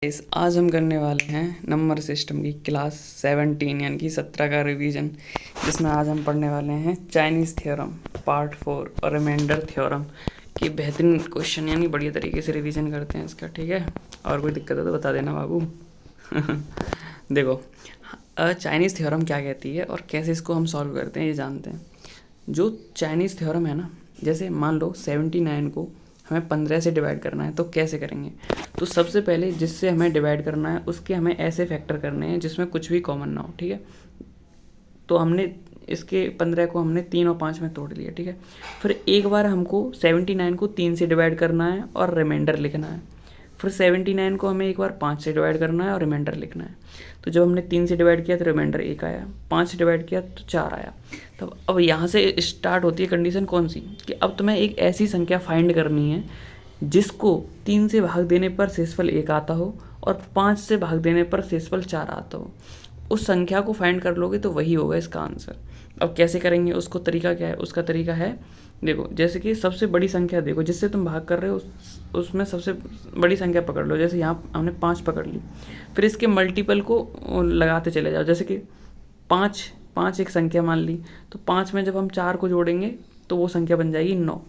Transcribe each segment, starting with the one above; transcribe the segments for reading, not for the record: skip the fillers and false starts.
आज हम करने वाले हैं नंबर सिस्टम की क्लास 17 यानी कि 17 का रिवीजन, जिसमें आज हम पढ़ने वाले हैं चाइनीज़ थ्योरम पार्ट 4 और रिमाइंडर थ्योरम की बेहतरीन क्वेश्चन, यानी बढ़िया तरीके से रिवीजन करते हैं इसका। ठीक है, और कोई दिक्कत है तो बता देना बाबू। देखो, चाइनीज़ थ्योरम क्या कहती है और कैसे इसको हम सॉल्व करते हैं ये जानते हैं। जो चाइनीज़ थ्योरम है ना, जैसे मान लो 79 को हमें 15 से डिवाइड करना है, तो कैसे करेंगे? तो सबसे पहले जिससे हमें डिवाइड करना है उसके हमें ऐसे फैक्टर करने हैं जिसमें कुछ भी कॉमन ना हो। ठीक है, तो हमने इसके 15 को हमने 3 और 5 में तोड़ लिया। ठीक है, फिर एक बार हमको 79 को 3 से डिवाइड करना है और रिमाइंडर लिखना है। फिर 79 को हमें एक बार 5 से डिवाइड करना है और रिमाइंडर लिखना है। तो जब हमने 3 से डिवाइड किया तो रिमाइंडर 1 आया, 5 से डिवाइड किया तो 4 आया। तब अब यहाँ से स्टार्ट होती है कंडीशन कौन सी, कि अब तुम्हें एक ऐसी संख्या फाइंड करनी है जिसको 3 से भाग देने पर शेषफल 1 आता हो और 5 से भाग देने पर शेषफल 4 आता हो। उस संख्या को फाइंड कर लोगे तो वही होगा इसका आंसर। अब कैसे करेंगे, उसको तरीका क्या है? उसका तरीका है, देखो, जैसे कि सबसे बड़ी संख्या देखो जिससे तुम भाग कर रहे हो, उसमें सबसे बड़ी संख्या पकड़ लो। जैसे यहाँ हमने 5 पकड़ ली, फिर इसके मल्टीपल को लगाते चले जाओ। जैसे कि 5 5 एक संख्या मान ली, तो 5 में जब हम 4 को जोड़ेंगे तो वो संख्या बन जाएगी 9।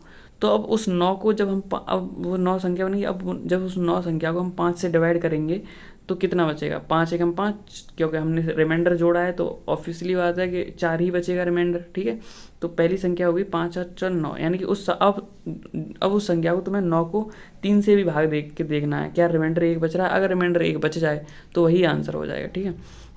तो अब उस 9 को जब हम अब वो 9 संख्या बनेगी, अब जब उस 9 संख्या को हम 5 से डिवाइड करेंगे तो कितना बचेगा? 5 एकम 5, क्योंकि हमने रिमाइंडर जोड़ा है तो ऑब्वियसली बात है कि 4 ही बचेगा रिमाइंडर। ठीक है, तो पहली संख्या होगी 5 और 4 9, यानी कि अब उस संख्या को तुम्हें 9 को 3 से भी भाग देख के देखना है, क्या रिमाइंडर 1 बच रहा है? अगर रिमाइंडर 1 बच जाए तो वही आंसर हो जाएगा। ठीक है,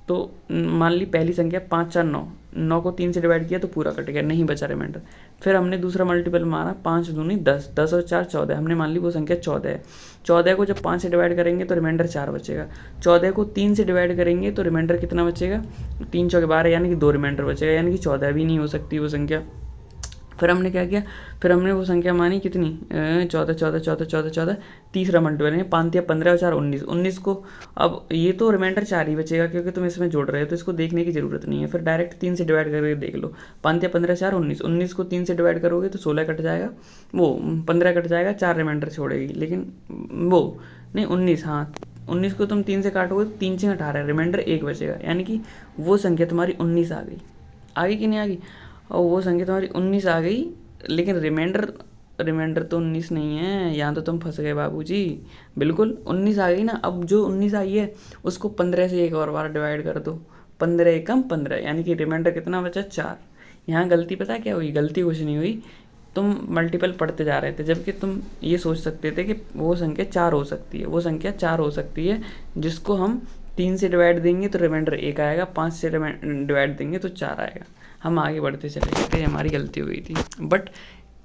तो मान ली पहली संख्या 5 4 9, 9 को 3 से डिवाइड किया तो पूरा कट गया, नहीं बचा रिमाइंडर। फिर हमने दूसरा मल्टीपल मारा, 5 दूनी 10, 10 और 4 14, हमने मान ली वो संख्या 14 है। 14 को जब 5 से डिवाइड करेंगे तो रिमाइंडर 4 बचेगा। 14 को 3 से डिवाइड करेंगे तो रिमाइंडर कितना बचेगा? 3 चौके 12, यानी कि 2 रिमाइंडर बचेगा, यानी कि 14 भी नहीं हो सकती वो संख्या। फिर हमने क्या किया, फिर हमने वो संख्या मानी कितनी? 14 14 14 14 14, तीसरा मल्टीपल है 5 या 15 और 4 19, 19 को अब ये तो रिमाइंडर 4 ही बचेगा क्योंकि तुम इसमें जोड़ रहे हो, तो इसको देखने की जरूरत नहीं है। फिर डायरेक्ट 3 से डिवाइड करके देख लो, 5 या 15 4 19, 19 को 3 से डिवाइड करोगे तो 16 कट जाएगा, वो 15 कट जाएगा, 4 रिमाइंडर छोड़ेगी, लेकिन वो नहीं 19, हाँ 19 को तुम 3 से काटोगे तो 3 से 18, रिमाइंडर 1 बचेगा, यानी कि वो संख्या तुम्हारी 19 आ गई। आ गई कि नहीं आ गई? और वो संख्या तुम्हारी 19 आ गई, लेकिन रिमाइंडर तो 19 नहीं है, यहाँ तो तुम फंस गए बाबूजी। बिल्कुल 19 आ गई ना। अब जो 19 आई है उसको 15 से एक और बार डिवाइड कर दो, 15 एकम 15, यानी कि रिमाइंडर कितना बचा? 4। यहाँ गलती पता क्या हुई? गलती कुछ नहीं हुई, तुम मल्टीपल पढ़ते जा रहे थे, जबकि तुम ये सोच सकते थे कि वो संख्या 4 हो सकती है, वो संख्या 4 हो सकती है जिसको हम 3 से डिवाइड देंगे तो रिमाइंडर 1 आएगा, 5 से डिवाइड देंगे तो 4 आएगा। हम आगे बढ़ते चले गए थे, हमारी गलती हो गई थी। बट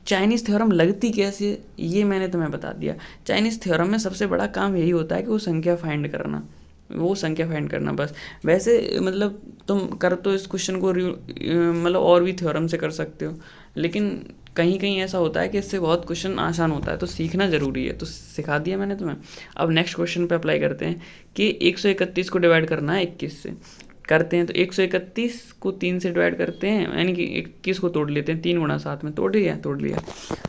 चाइनीज़ थ्योरम लगती कैसे, ये मैंने तुम्हें बता दिया। चाइनीज़ थ्योरम में सबसे बड़ा काम यही होता है कि वो संख्या फाइंड करना, वो संख्या फाइंड करना बस। वैसे मतलब तुम कर तो इस क्वेश्चन को मतलब और भी थ्योरम से कर सकते हो, लेकिन कहीं कहीं ऐसा होता है कि इससे बहुत क्वेश्चन आसान होता है, तो सीखना ज़रूरी है, तो सिखा दिया मैंने तुम्हें। अब नेक्स्ट क्वेश्चन पे अप्लाई करते हैं कि 131 को डिवाइड करना है 21 से। करते हैं तो 131 को 3 से डिवाइड करते हैं, यानी कि 21 को तोड़ लेते हैं, 3 गुणा 7 में तोड़ लिया।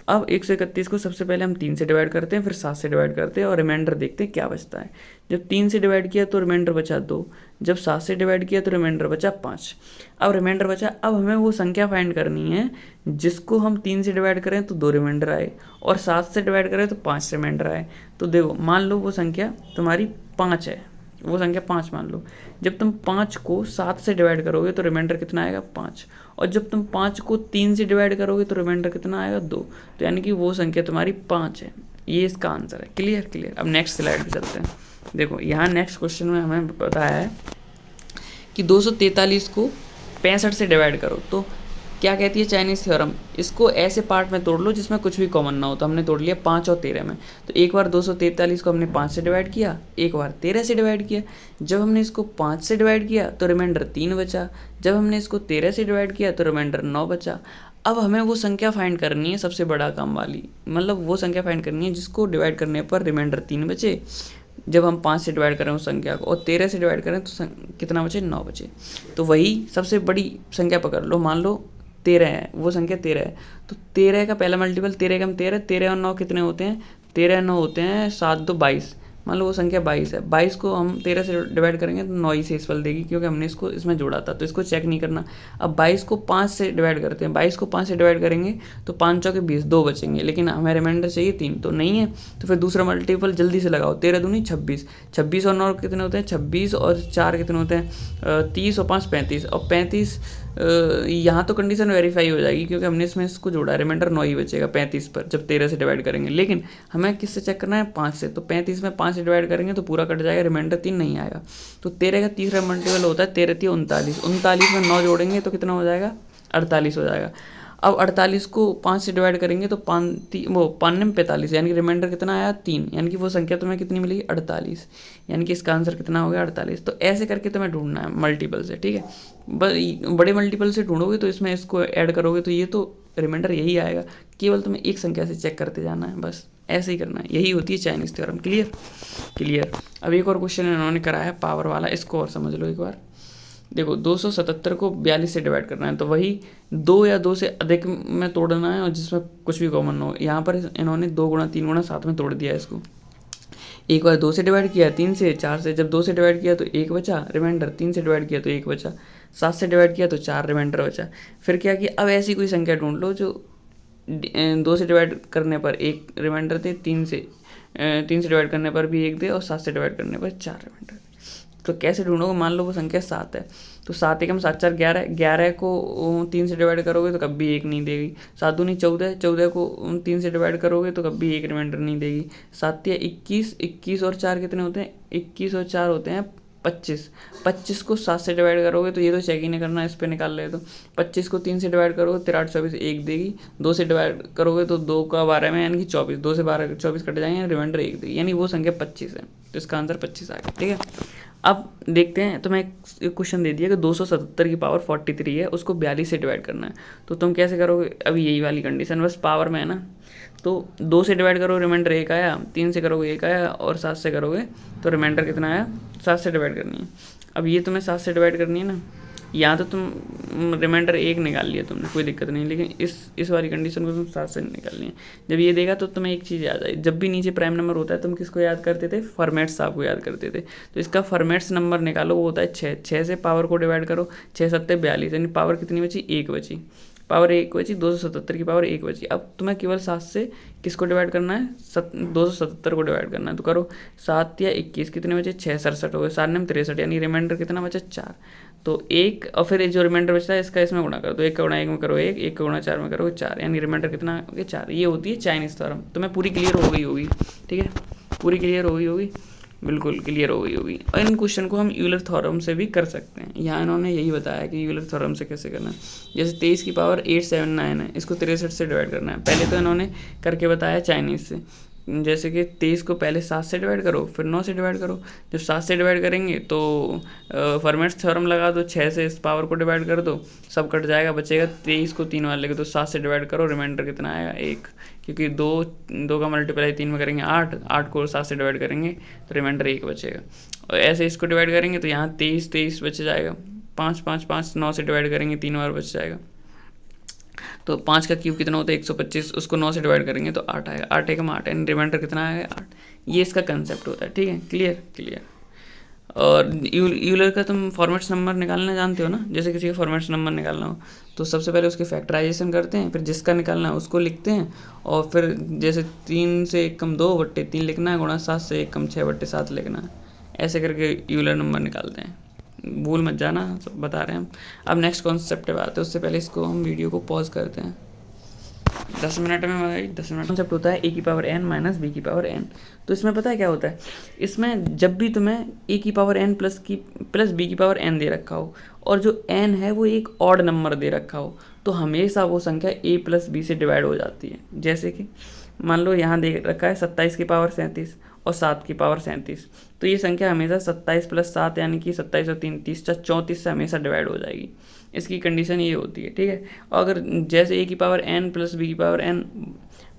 अब 131 को सबसे पहले हम 3 से डिवाइड करते हैं, फिर 7 से डिवाइड करते हैं और रिमाइंडर देखते हैं क्या बचता है। जब 3 से डिवाइड किया तो रिमाइंडर बचा 2, जब 7 से डिवाइड किया तो रिमाइंडर बचा 5। अब रिमाइंडर बचा, अब हमें वो संख्या फाइंड करनी है जिसको हम 3 से डिवाइड करें तो 2 रिमाइंडर आए और 7 से डिवाइड करें तो 5 रिमाइंडर आए। तो देखो, मान लो वो संख्या तुम्हारी 5 है, वो संख्या 5 मान लो। जब तुम 5 को 7 से डिवाइड करोगे तो रिमाइंडर कितना आएगा? 5, और जब तुम 5 को 3 से डिवाइड करोगे तो रिमाइंडर कितना आएगा? 2। तो यानी कि वो संख्या तुम्हारी 5 है, ये इसका आंसर है। क्लियर। अब नेक्स्ट स्लाइड पे चलते हैं। देखो, यहाँ नेक्स्ट क्वेश्चन में हमें बताया है कि 243 को 65 से डिवाइड करो, तो क्या कहती है चाइनीज़ थ्योरम? इसको ऐसे पार्ट में तोड़ लो जिसमें कुछ भी कॉमन ना हो। तो हमने तोड़ लिया 5 और 13 में, तो एक बार 243 को हमने 5 से डिवाइड किया, एक बार 13 से डिवाइड किया। जब हमने इसको 5 से डिवाइड किया तो रिमाइंडर 3 बचा, जब हमने इसको 13 से डिवाइड किया तो रिमाइंडर 9 बचा। अब हमें वो संख्या फाइंड करनी है सबसे बड़ा काम वाली, मतलब वो संख्या फाइंड करनी है जिसको डिवाइड करने पर रिमाइंडर 3 बचे, जब हम 5 से डिवाइड करें उस संख्या को, और 13 से डिवाइड करें तो कितना बचे? 9 बचे। तो वही सबसे बड़ी संख्या पकड़ लो, मान लो 13 है, वो संख्या 13 है, तो 13 का पहला मल्टीपल 13 का 13, 13 और 9 कितने होते हैं? 13 9 होते हैं 7 2 22, मान लो वो संख्या 22 है, 22 को हम 13 से डिवाइड करेंगे तो 9 ही शेषफल देगी, क्योंकि हमने इसको इसमें जोड़ा था, तो इसको चेक नहीं करना। अब 22 को 5 से डिवाइड करते हैं, 22 को 5 से डिवाइड करेंगे तो 5 चौके 20, 2 बचेंगे, लेकिन हमें रिमाइंडर चाहिए 3, तो नहीं है, तो फिर दूसरा मल्टीपल जल्दी से लगाओ, 13 दूनी 26, 26 और 9 कितने होते हैं, 26 और 4 कितने होते हैं 30 और 5 35, और 35 यहाँ तो कंडीशन वेरीफाई हो जाएगी, क्योंकि हमने इसमें इसको जोड़ा, रिमाइंडर 9 ही बचेगा 35 पर जब 13 से डिवाइड करेंगे, लेकिन हमें किससे चेक करना है, 5 से, तो 35 में 5 से डिवाइड करेंगे तो पूरा कट जाएगा, रिमाइंडर 3 नहीं आएगा। तो 13 का तीसरा मल्टीपल होता है 13 3 39, 39 में 9 जोड़ेंगे तो कितना हो जाएगा, 48 हो जाएगा। अब 48 को 5 से डिवाइड करेंगे तो 5 में 45, यानी कि रिमाइंडर कितना आया 3, यानी कि वो संख्या तुम्हें कितनी मिली 48, यानी कि इसका आंसर कितना हो गया 48। तो ऐसे करके तुम्हें ढूंढना है मल्टीपल से, ठीक है। बड़े मल्टीपल से ढूंढोगे तो इसमें इसको ऐड करोगे तो ये तो रिमाइंडर यही आएगा, केवल तुम्हें एक संख्या से चेक करते जाना है, बस ऐसे ही करना है, यही होती है चाइनीज़ थ्योरम। Clear clear. अब एक और क्वेश्चन इन्होंने कराया है पावर वाला, इसको और समझ लो एक बार। देखो 277 को 42 से डिवाइड करना है, तो वही 2 या 2 से अधिक में तोड़ना है और जिसमें कुछ भी कॉमन हो। यहाँ पर इन्होंने 2 गुणा 3 गुणा 7 में तोड़ दिया इसको। एक बार 2 से डिवाइड किया, 3 से, 4 से, जब 2 से डिवाइड किया तो 1 बचा रिमाइंडर, 3 से डिवाइड किया तो 1 बचा, 7 से डिवाइड किया तो 4 रिमाइंडर बचा। फिर क्या किया, अब ऐसी कोई संख्या ढूंढ लो जो 2 से डिवाइड करने पर 1 रिमाइंडर दे, 3 से डिवाइड करने पर भी 1 दे, और 7 से डिवाइड करने पर 4 रिमाइंडर। तो कैसे ढूंढोगे, मान लो वो संख्या 7 है, तो 7 एकम 7 4 11, 11 को 3 से डिवाइड करोगे तो कभी 1 नहीं देगी। 7 दूनी 14, 14 को 3 से डिवाइड करोगे तो कभी 1 रिमाइंडर नहीं देगी। 7 या 21, 21 और 4 कितने होते हैं, 21 और 4 होते हैं 25, 25 को 7 से डिवाइड करोगे तो ये तो चेक ही नहीं करना, इस पर निकाल ले। तो 25 को 3 से डिवाइड करोगे 13 24 1 देगी, 2 से डिवाइड करोगे तो 2 का 12 में, यानी कि 24, 2 से 12 24 कट जाएंगे, रिमाइंडर 1 देगी, यानी वो संख्या 25 है, तो इसका आंसर 25 आ गया, ठीक है। अब देखते हैं, तुम्हें एक क्वेश्चन दे दिया कि 277 की पावर 43 है, उसको 42 से डिवाइड करना है, तो तुम कैसे करोगे, अभी यही वाली कंडीशन, बस पावर में है ना, तो 2 से डिवाइड करो रिमाइंडर 1 आया, 3 से करोगे 1 आया, और 7 से करोगे तो रिमाइंडर कितना आया, 7 से डिवाइड करनी है। अब ये तुम्हें 7 से डिवाइड करनी है ना, यहाँ तो तुम रिमाइंडर 1 निकाल लिया तुमने, कोई दिक्कत नहीं, लेकिन इस वाली कंडीशन को तुम 7 से निकालनी है। जब ये देगा तो तुम्हें एक चीज़ याद आई, जब भी नीचे प्राइम नंबर होता है तुम किसको याद करते थे, फॉर्मेट्स साहब को याद करते थे, तो इसका फॉर्मेट्स नंबर निकालो, वो होता है 6, 6 से पावर को डिवाइड करो, 6 7 42, यानी पावर कितनी बची, 1 बची, पावर 1 बची, 277 की पावर 1 बची। अब तुम्हें केवल 7 से किसको डिवाइड करना है, 277 को डिवाइड करना है, तो करो 7 या 21 कितने बचे, 6 67 हो गए, 7 में 63, यानी रिमाइंडर कितना बचा 4, तो 1, और फिर जो रिमाइंडर बचता है इसका इसमें गुणा करो, तो 1 का गुणा 1 में करो 1, 1 का गुणा 4 में करो 4, यानी रिमाइंडर कितना हो गया 4। ये होती है चाइनीज़ थ्योरम। तुम्हें पूरी क्लियर हो गई होगी, ठीक है, पूरी क्लियर हो गई होगी, बिल्कुल क्लियर हो गई होगी। और इन क्वेश्चन को हम यूलर थ्योरम से भी कर सकते हैं, यहाँ इन्होंने यही बताया कि यूलर थ्योरम से कैसे करना है। जैसे 23 की पावर 879 है, इसको 63 से डिवाइड करना है, पहले तो इन्होंने करके बताया चाइनीज़ से, जैसे कि 23 को पहले 7 से डिवाइड करो, फिर 9 से डिवाइड करो, जब 7 से डिवाइड करेंगे तो फॉर्मेट्स थ्योरम लगा दो, 6 से इस पावर को डिवाइड कर दो, सब कट जाएगा, बचेगा 23 को 3 वाले के, तो 7 से डिवाइड करो, रिमाइंडर कितना आएगा 1, क्योंकि 2 का मल्टीप्लाई 3 में करेंगे 8, 8 को 7 से डिवाइड करेंगे तो रिमाइंडर 1 बचेगा। और ऐसे इसको डिवाइड करेंगे तो यहाँ 23 बच जाएगा, 5 5 5, 9 से डिवाइड करेंगे 3 बार बच जाएगा, तो 5 का क्यूब कितना होता है 125, उसको 9 से डिवाइड करेंगे तो 8 आएगा, 8 एकम 8, यानी रिमाइंडर कितना आएगा 8। ये इसका कंसेप्ट होता है, ठीक है, क्लियर क्लियर। और यूलर का तुम फॉर्मेट्स नंबर निकालना जानते हो ना, जैसे किसी का फॉर्मेट्स नंबर निकालना हो तो सबसे पहले उसकी फैक्टराइजेशन करते हैं, फिर जिसका निकालना है उसको लिखते हैं, और फिर जैसे 3 से 1 कम 2/3 लिखना है, गुणा 7 से 1 कम 6/7 लिखना है, ऐसे करके यूलर नंबर निकालते हैं, भूल मत जाना, सब बता रहे हैं हम। अब नेक्स्ट कॉन्सेप्ट पे आते हैं, उससे पहले इसको हम वीडियो को पॉज करते हैं, 10 मिनट में भाई 10 मिनट। कॉन्सेप्ट होता है a की पावर n माइनस b की पावर n। तो इसमें पता है क्या होता है, इसमें जब भी तुम्हें a की पावर n प्लस b की पावर n दे रखा हो, और जो n है वो एक ऑड नंबर दे रखा हो, तो हमेशा वो संख्या a प्लस b से डिवाइड हो जाती है। जैसे कि मान लो यहाँ दे रखा है 27 की पावर 37 और 7 की पावर 37, तो ये संख्या हमेशा 27 प्लस 7 यानी कि 27 और 3 30 34 से हमेशा डिवाइड हो जाएगी। इसकी कंडीशन ये होती है, ठीक है। और अगर जैसे a की पावर n प्लस b की पावर n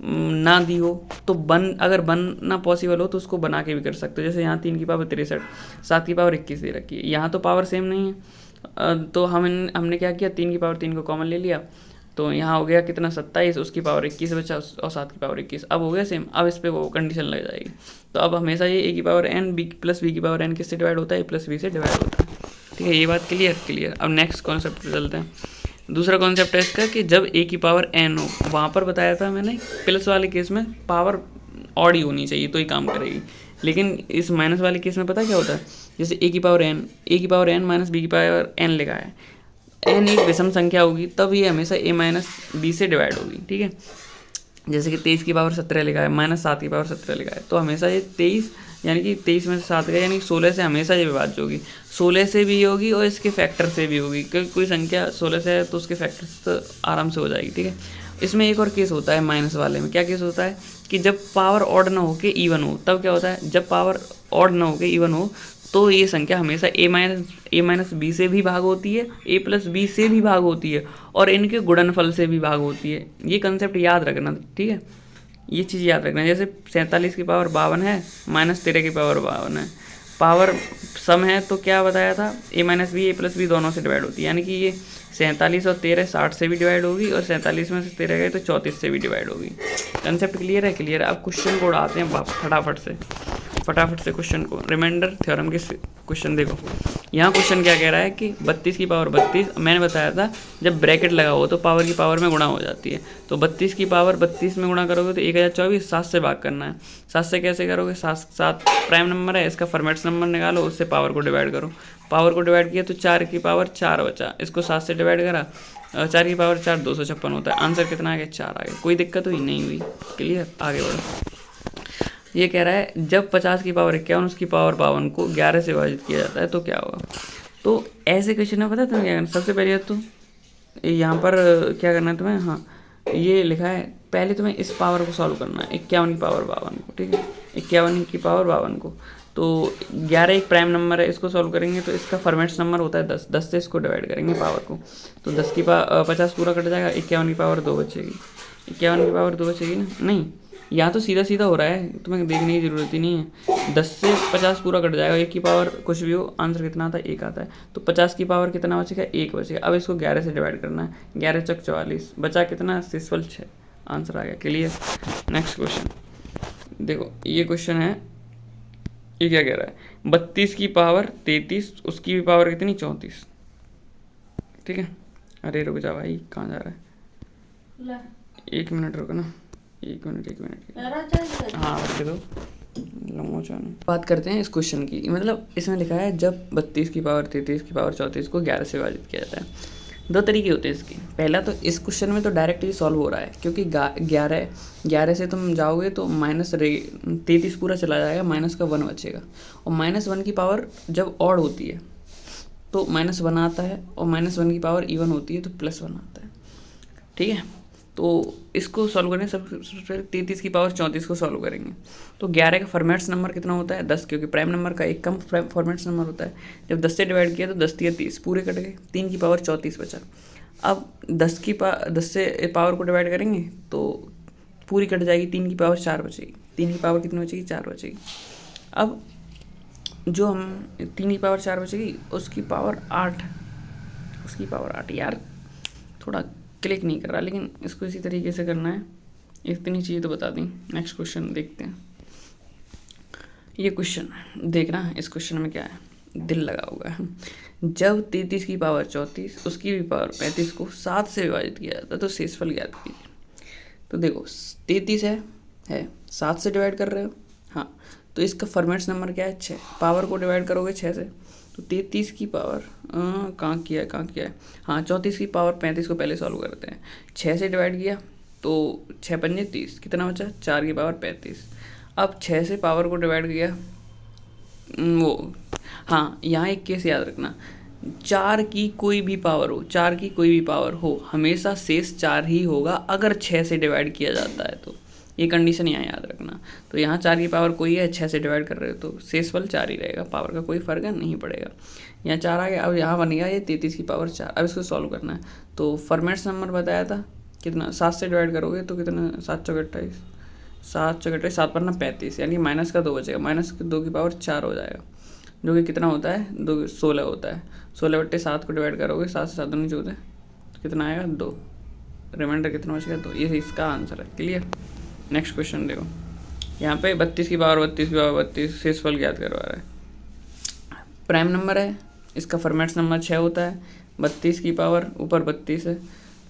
ना दी हो तो अगर बनना पॉसिबल हो तो उसको बना के भी कर सकते हो। जैसे यहाँ 3 की पावर 63, 7 की पावर 21 दे रखी है, यहाँ तो पावर सेम नहीं है, तो हमने क्या किया, 3 की पावर 3 को कॉमन ले लिया, तो यहाँ हो गया कितना 27, उसकी पावर 21 बचा और 7 की पावर 21। अब हो गया सेम। अब इस पर वो कंडीशन लग जाएगी। तो अब हमेशा ये ए की power n B plus B की पावर एन किससे डिवाइड होता है, ए प्लस बी से डिवाइड होता है। ठीक है, ये बात क्लियर। अब नेक्स्ट कॉन्सेप्ट पे चलते हैं। दूसरा कॉन्सेप्ट है इसका कि जब ए की पावर एन हो, वहाँ पर बताया था मैंने प्लस वाले केस में पावर ऑड ही होनी चाहिए तो ही काम करेगी। लेकिन इस माइनस वाले केस में पता क्या होता है, जैसे ए की पावर एन माइनस बी की पावर एन लिखा है, एन एक विषम संख्या होगी तब ये हमेशा ए माइनस बी से डिवाइड होगी। ठीक है, जैसे कि 23 की पावर 17 लिखा है, माइनस 7 की पावर 17 लिखा है, तो हमेशा ये 23 यानी कि 23 में से 7 गया यानी कि 16 से हमेशा ये विभाज्य होगी। 16 से भी होगी और इसके फैक्टर से भी होगी, क्योंकि कोई संख्या 16 से है तो उसके फैक्टर से तो आराम से हो जाएगी। ठीक है, इसमें एक और केस होता है माइनस वाले में। क्या केस होता है कि जब पावर ऑड ना होके इवन हो, तब क्या होता है, जब पावर ऑड ना होके इवन हो तो ये संख्या हमेशा ए माइनस बी से भी भाग होती है, ए प्लस बी से भी भाग होती है और इनके गुणनफल से भी भाग होती है। ये कंसेप्ट याद रखना। ठीक है, ये चीज़ याद रखना। जैसे 47 की पावर 52 है, माइनस 13 की पावर 52 है, पावर सम है तो क्या बताया था, ए माइनस बी ए प्लस बी दोनों से डिवाइड होती है। यानी कि ये 47 और 13 60 से भी डिवाइड होगी और 47 में से 13 गए तो 34 से भी डिवाइड होगी। कंसेप्ट क्लियर है। अब क्वेश्चन को उड़ाते हैं फटाफट से क्वेश्चन को। रिमाइंडर थ्योरम के क्वेश्चन देखो। यहाँ क्वेश्चन क्या कह रहा है कि 32 की पावर 32, मैंने बताया था जब ब्रैकेट लगा हो तो पावर की पावर में गुणा हो जाती है। तो 32 की पावर 32 में गुणा करोगे तो 1024, 7 से भाग करना है। 7 से कैसे करोगे, 7 प्राइम नंबर है, इसका फॉर्मेट्स नंबर निकालो, उससे पावर को डिवाइड करो। पावर को डिवाइड किया तो 4 की पावर 4 बचा, इसको 7 से डिवाइड करा, 4 की पावर 4 256 होता है। आंसर कितना आ गया, 4 आ गया। कोई दिक्कत हुई नहीं हुई। क्लियर, आगे बढ़ो। ये कह रहा है जब 50 की पावर 51 उसकी पावर 52 को 11 से विभाजित किया जाता है तो क्या होगा। तो ऐसे क्वेश्चन में पता है तुम्हें क्या करना, सबसे पहले तो यहाँ पर क्या करना है तुम्हें, हाँ ये लिखा है, पहले तुम्हें इस पावर को सॉल्व करना है 51 की पावर 52 को। ठीक है, 51 की पावर 52 को, तो 11 एक प्राइम नंबर है, इसको सॉल्व करेंगे तो इसका फॉर्मेट्स नंबर होता है 10, 10 से इसको डिवाइड करेंगे पावर को, तो 10 की 50 पूरा कट जाएगा, 51 की पावर 2 बचेगी। 51 की पावर 2 बचेगी ना, नहीं यहाँ तो सीधा सीधा हो रहा है, तुम्हें देखने की ज़रूरत ही नहीं है। 10 से 50 पूरा कट जाएगा, 1 की पावर कुछ भी हो, आंसर कितना आता है, 1 आता है। तो 50 की पावर कितना बचेगा, 1 बचेगा। अब इसको 11 से डिवाइड करना है, 11 चौक 44, बचा कितना, 6 आंसर आ गया। क्लियर। नेक्स्ट क्वेश्चन देखो, ये क्वेश्चन है, ये क्या कह रहा है, 32 की पावर 33, उसकी भी पावर कितनी, 34। ठीक है, अरे रुक जा भाई, कहाँ जा रहा है, 1 मिनट रुको ना, एक मिनट हाँ रख दो, बात करते हैं इस क्वेश्चन की। मतलब इसमें लिखा है जब 32 की पावर 33 की पावर 34 को 11 से विभाजित किया जाता है। 2 तरीके होते हैं इसके। पहला तो इस क्वेश्चन में तो डायरेक्ट ही सॉल्व हो रहा है, क्योंकि 11 से तुम जाओगे तो माइनस 33 पूरा चला जाएगा, माइनस का 1 बचेगा, और -1 की पावर जब ऑड होती है तो -1 आता है, और -1 की पावर इवन होती है तो +1 आता है। ठीक है, तो इसको सॉल्व करें, सबसे पहले 33 की पावर 34 को सॉल्व करेंगे। तो 11 का फॉर्मेट्स नंबर कितना होता है, 10, क्योंकि प्राइम नंबर का एक कम फॉर्मेट्स नंबर होता है। जब 10 से डिवाइड किया तो 10 या 30 पूरे कट गए, 3 की पावर 34 बचा। अब 10 से पावर को डिवाइड करेंगे तो पूरी कट जाएगी, 3 की पावर 4 बचेगी। 3 की पावर कितनी बचेगी, 4 बचेगी। अब जो हम 3 की पावर 4 बचेगी, उसकी पावर 8, यार थोड़ा क्लिक नहीं कर रहा, लेकिन इसको इसी तरीके से करना है। इतनी चीज़ तो बता दी। नेक्स्ट क्वेश्चन देखते हैं। ये क्वेश्चन देखना, इस क्वेश्चन में क्या है, दिल लगा हुआ है। जब 33 की पावर 34 उसकी भी पावर 35 को 7 से विभाजित किया जाता है तो शेषफल ज्ञात कीजिए। तो देखो 33 है 7 से डिवाइड कर रहे हो, हाँ, तो इसका फॉर्मेट्स नंबर क्या है, 6। पावर को डिवाइड करोगे 6 से, तो 33 की पावर कहाँ किया है, हाँ 34 की पावर 35 को पहले सॉल्व करते हैं। 6 से डिवाइड किया तो 6 पंजे 30, कितना बचा, 4 की पावर 35। अब 6 से पावर को डिवाइड किया, वो हाँ यहाँ एक केस याद रखना, 4 की कोई भी पावर हो हमेशा शेष 4 ही होगा, अगर 6 से डिवाइड किया जाता है तो। ये कंडीशन यहाँ याद रखना। तो यहाँ 4 की पावर कोई है, 6 से डिवाइड कर रहे हो तो शेषफल 4 ही रहेगा, पावर का कोई फर्क नहीं पड़ेगा। यहाँ 4 आ गया। अब यहाँ बन गया ये 33 की पावर 4। अब इसको सॉल्व करना है। तो फॉर्मेट्स नंबर बताया था कितना, 7 से डिवाइड करोगे तो कितना, 7 चौक 28, 7 चौक 28, 7 पर ना 35, यानी माइनस का 2 बचेगा, -2 की पावर 4 हो जाएगा, जो कि कितना होता है, 2 16 होता है। 16 बट्टे 7 को डिवाइड करोगे, 7 से 7 दूनी 14, तो कितना आएगा, 2। रिमाइंडर कितना बचेगा, तो ये इसका आंसर है। क्लियर। नेक्स्ट क्वेश्चन देखो, यहाँ पे 32 की पावर 32 की पावर 32 शेषफल ज्ञात करवा रहा है। प्राइम नंबर है, इसका फॉर्मेट्स नंबर 6 होता है, 32 की पावर ऊपर 32 है,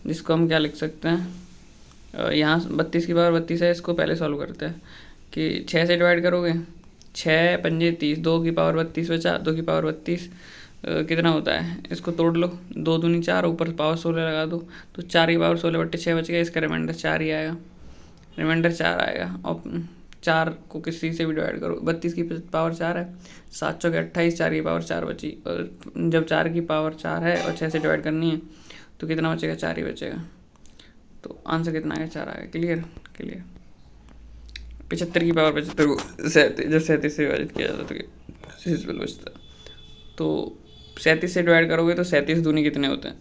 जिसको हम क्या लिख सकते हैं, यहाँ 32 की पावर 32 है, इसको पहले सॉल्व करते हैं कि 6 से डिवाइड करोगे, 6 पंजे 30, 2 की पावर 32 बचा, 2 की पावर 32 कितना होता है, इसको तोड़ लो, 2 दूनी 4, ऊपर पावर 16 लगा दो, तो 4 की पावर 16 बटे 6 बच गया, इसका रिमाइंडर 4 ही आएगा, रिमाइंडर 4 आएगा। और 4 को किसी से भी डिवाइड करो, 32 की पावर 4 है, 7 चौके 28, 4 की पावर 4 बची, और जब 4 की पावर 4 है और 6 से डिवाइड करनी है तो कितना बचेगा, 4 ही बचेगा, तो आंसर कितना आएगा, 4 आएगा। Clear clear. 75 की पावर 75 को 37, जब 37 से विभाजित किया जाता तो शेषफल बचता, तो 37 से डिवाइड करोगे तो 37 दूनी कितने होते हैं,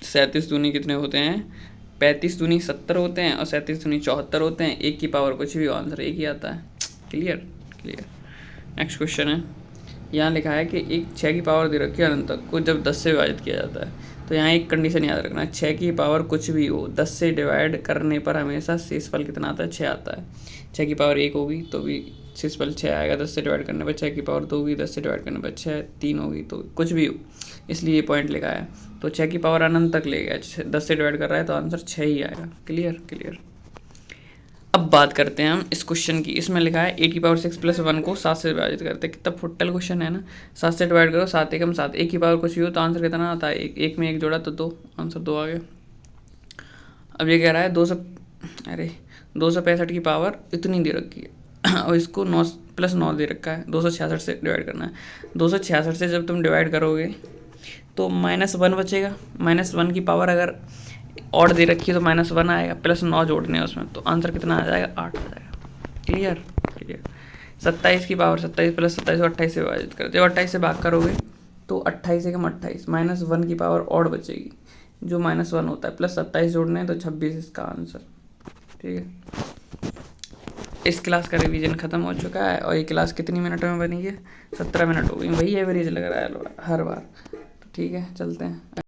37 दूनी कितने होते हैं, 35 दूनी 70 होते हैं, और 37 दूनी 74 होते हैं, 1 की पावर कुछ भी, आंसर 1 ही आता है। Clear clear. नेक्स्ट क्वेश्चन है, यहाँ लिखा है कि एक 6 की पावर दे रखी है अनंत तक को जब 10 से विभाजित किया जाता है, तो यहाँ एक कंडीशन याद रखना है, 6 की पावर कुछ भी हो 10 से डिवाइड करने पर हमेशा शेषफल कितना आता है, 6 आता है। 6 की पावर 1 होगी तो भी शेषफल 6 आएगा 10 से डिवाइड करने पर, 6 की पावर 2 होगी 10 से डिवाइड करने पर 6, 3 होगी, तो कुछ भी हो, इसलिए ये पॉइंट लिखा है। तो 6 की पावर अनंत तक ले गया, 10 से डिवाइड कर रहा है तो आंसर 6 ही आएगा। Clear clear. अब बात करते हैं हम इस क्वेश्चन की, इसमें लिखा है 8 की पावर 6 प्लस 1 को 7 से विभाजित करते हैं, कितना फुट्टल क्वेश्चन है ना। 7 से डिवाइड करो, 7 एकम 7, 1 की पावर कुछ भी हो तो आंसर कितना आता है, एक में 1 जोड़ा तो 2, आंसर 2 आ गया। अब ये कह रहा है 265 की पावर इतनी दे रखी है और इसको 9 प्लस 9 दे रखा है, 266 से डिवाइड करना है। 266 से जब तुम डिवाइड करोगे तो -1 बचेगा, -1 की पावर अगर ऑड दे रखी है तो -1 आएगा, प्लस 9 जोड़ने हैं उसमें, तो आंसर कितना आ जाएगा, 8 आ जाएगा। Clear clear. 27 की पावर 27 प्लस 27 को 28 से विभाजित करते हो, 28 से भाग करोगे तो 28 एकम 28, -1 की पावर ऑड बचेगी, जो -1 होता है, प्लस 27 जोड़ने हैं तो 26 इसका आंसर। ठीक है, इस क्लास का रिवीजन खत्म हो चुका है, और ये क्लास कितनी मिनट में बनी है, 17 मिनट हो गई, वही एवरेज लग रहा है हर बार। तो ठीक है, चलते हैं।